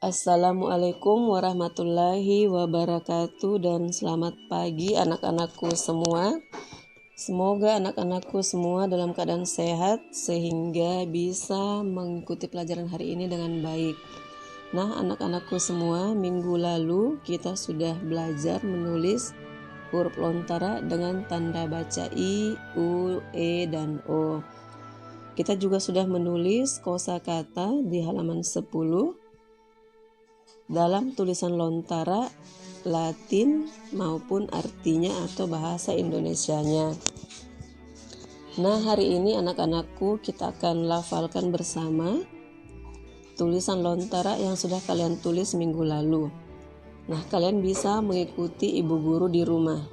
Assalamualaikum warahmatullahi wabarakatuh dan selamat pagi anak-anakku semua. Semoga anak-anakku semua dalam keadaan sehat sehingga bisa mengikuti pelajaran hari ini dengan baik. Nah, anak-anakku semua, minggu lalu kita sudah belajar menulis huruf lontara dengan tanda baca I, U, E, dan O. Kita juga sudah menulis kosakata di halaman 10 dalam tulisan lontara Latin maupun artinya atau bahasa Indonesianya. Nah, hari ini anak-anakku kita akan lafalkan bersama tulisan lontara yang sudah kalian tulis minggu lalu. Nah, kalian bisa mengikuti ibu guru di rumah.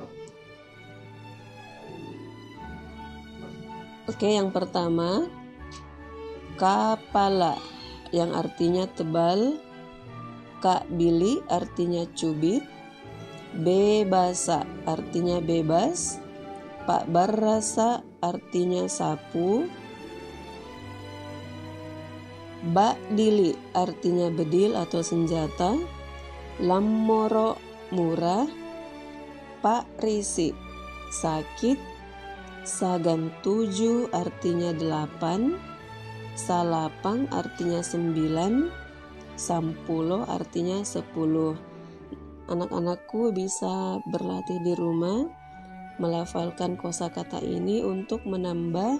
Oke, yang pertama, kapala yang artinya tebal, Kak Billy artinya cubit, bebasa artinya bebas, Pak Barrasa artinya sapu, Bak Dili artinya bedil atau senjata, Lammoro murah, Pak Risi sakit, Sagan 7 artinya 8, Salapang artinya 9, Sampulo artinya 10. Anak-anakku bisa berlatih di rumah melafalkan kosakata ini untuk menambah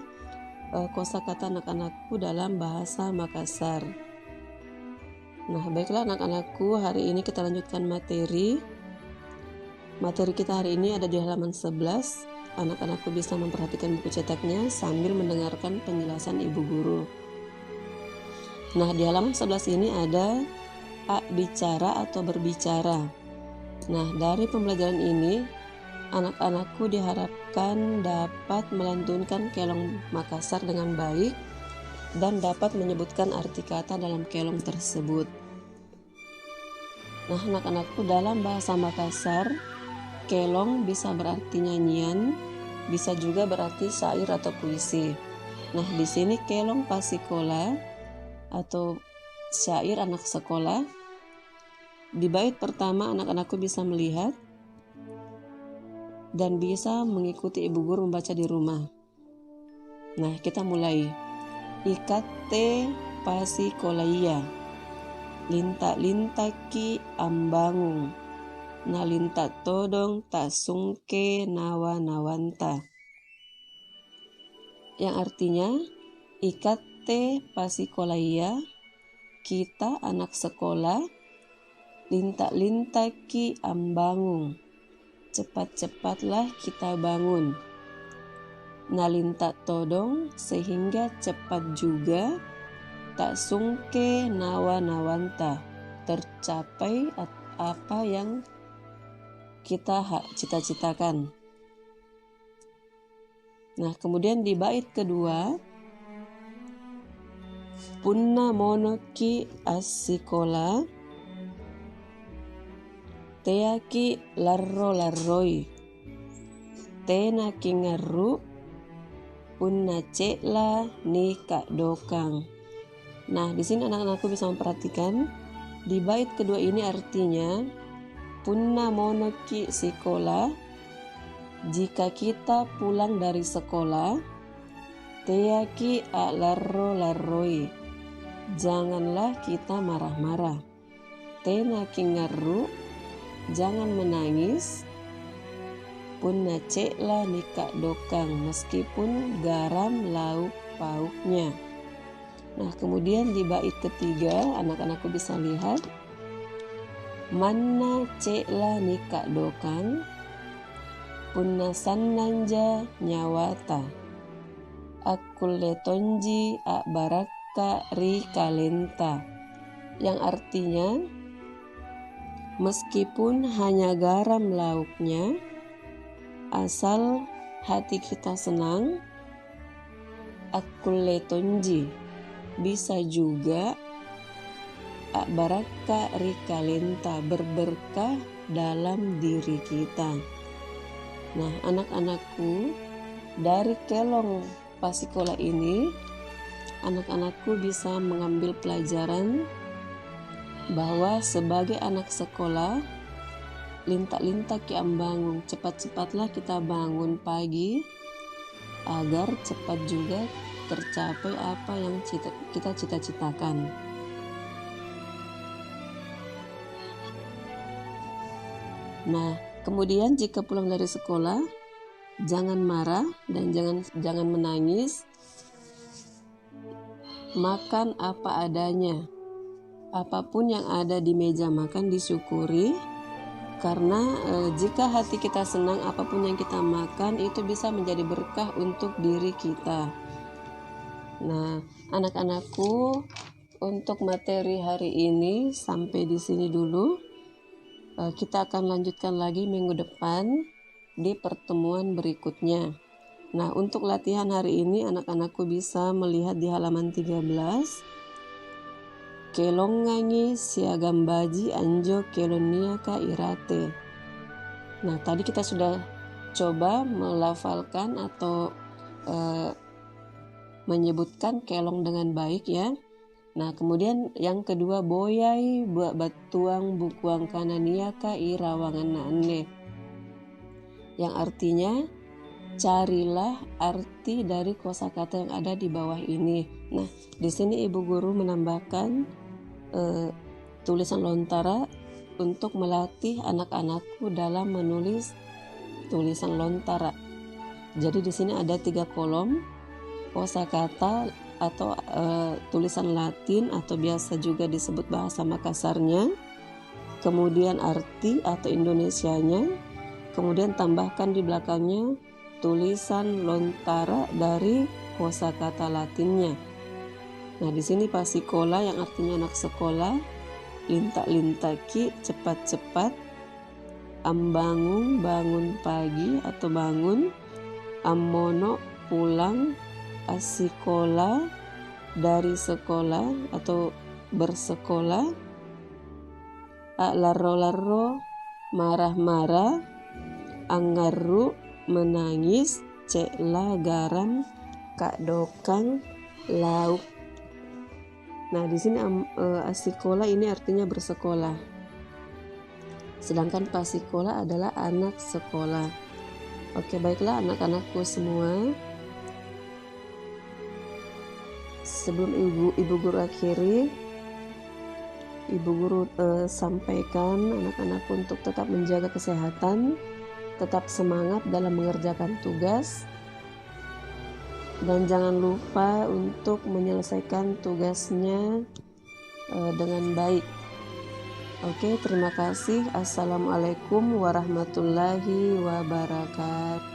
kosakata anak-anakku dalam bahasa Makassar. Nah, baiklah anak-anakku, hari ini kita lanjutkan materi. Materi kita hari ini ada di halaman 11. Anak-anakku bisa memperhatikan buku cetaknya sambil mendengarkan penjelasan ibu guru. Nah, di halaman 11 ini ada A bicara atau berbicara. Nah, dari pembelajaran ini, anak-anakku diharapkan dapat melantunkan kelong Makassar dengan baik dan dapat menyebutkan arti kata dalam kelong tersebut. Nah, anak-anakku, dalam bahasa Makassar, kelong bisa berarti nyanyian, bisa juga berarti syair atau puisi. Nah, di sini kelong pasikola atau syair anak sekolah. Di bait pertama anak-anakku bisa melihat dan bisa mengikuti ibu guru membaca di rumah. Nah, kita mulai. Ikate pasikolaiya, linta-lintaki ambangung, nalinta todong tasungke nawa-nawanta. Yang artinya, ikate pasikolaiya, kita anak sekolah, linta-lintaki ambangung, cepat-cepatlah kita bangun, nalinta todong sehingga cepat juga, tak sungke nawa-nawanta, tercapai apa yang kita cita-citakan. Nah, kemudian di bait kedua, punna monoki asikola, teaki larro-larroi, tena kingaru, punna cekla nika dokang. Nah, di sini anak-anakku bisa memperhatikan di bait kedua ini artinya punna monoki sikola, jika kita pulang dari sekolah, teaki a larro-larroi, janganlah kita marah-marah, tena kingaru, jangan menangis, punna cekla nikak dokang, meskipun garam lauk pauknya. Nah, kemudian di bait ketiga anak-anakku bisa lihat manna cekla nikak dokang, punna sannanja nyawata, akulle tonji a baraka ri kalenta. Yang artinya, meskipun hanya garam lauknya, asal hati kita senang, akulle tonji, bisa juga baraka rikalenta, berberkah dalam diri kita. Nah, anak-anakku, dari kelong pasikola ini anak-anakku bisa mengambil pelajaran bahwa sebagai anak sekolah, lintak-lintak ki bangun, cepat-cepatlah kita bangun pagi agar cepat juga tercapai apa yang kita cita-citakan. Nah, kemudian jika pulang dari sekolah, jangan marah dan jangan menangis. Makan apa adanya. Apapun yang ada di meja makan disyukuri, karena jika hati kita senang, apapun yang kita makan itu bisa menjadi berkah untuk diri kita. Nah, anak-anakku, untuk materi hari ini sampai di sini dulu. Kita akan lanjutkan lagi minggu depan di pertemuan berikutnya. Nah, untuk latihan hari ini anak-anakku bisa melihat di halaman 13. Kelongangi siagam baji anjo kelonia ka irate. Nah, tadi kita sudah coba melafalkan atau menyebutkan kelong dengan baik ya. Nah, kemudian yang kedua, boyai buat batuang bukuang kanania ka irawangan nane, yang artinya carilah arti dari kosakata yang ada di bawah ini. Nah, di sini ibu guru menambahkan tulisan lontara untuk melatih anak-anakku dalam menulis tulisan lontara. Jadi di sini ada 3 kolom, kosakata atau tulisan Latin atau biasa juga disebut bahasa Makassarnya, kemudian arti atau Indonesianya, kemudian tambahkan di belakangnya tulisan lontara dari kosakata Latinnya. Nah, di sini pasikola yang artinya anak sekolah, lintak-lintaki cepat-cepat, ambangung bangun pagi atau bangun, ammono pulang, asikola dari sekolah atau bersekolah, larro-larro marah-marah, angaru menangis, cekla garam, kak dokang lauk. Nah, di sini asikola ini artinya bersekolah, sedangkan pasikola adalah anak sekolah. Oke, baiklah anak-anakku semua. Sebelum ibu guru akhiri, ibu guru sampaikan anak-anakku untuk tetap menjaga kesehatan, tetap semangat dalam mengerjakan tugas, dan jangan lupa untuk menyelesaikan tugasnya dengan baik. Oke, terima kasih. Assalamualaikum warahmatullahi wabarakatuh.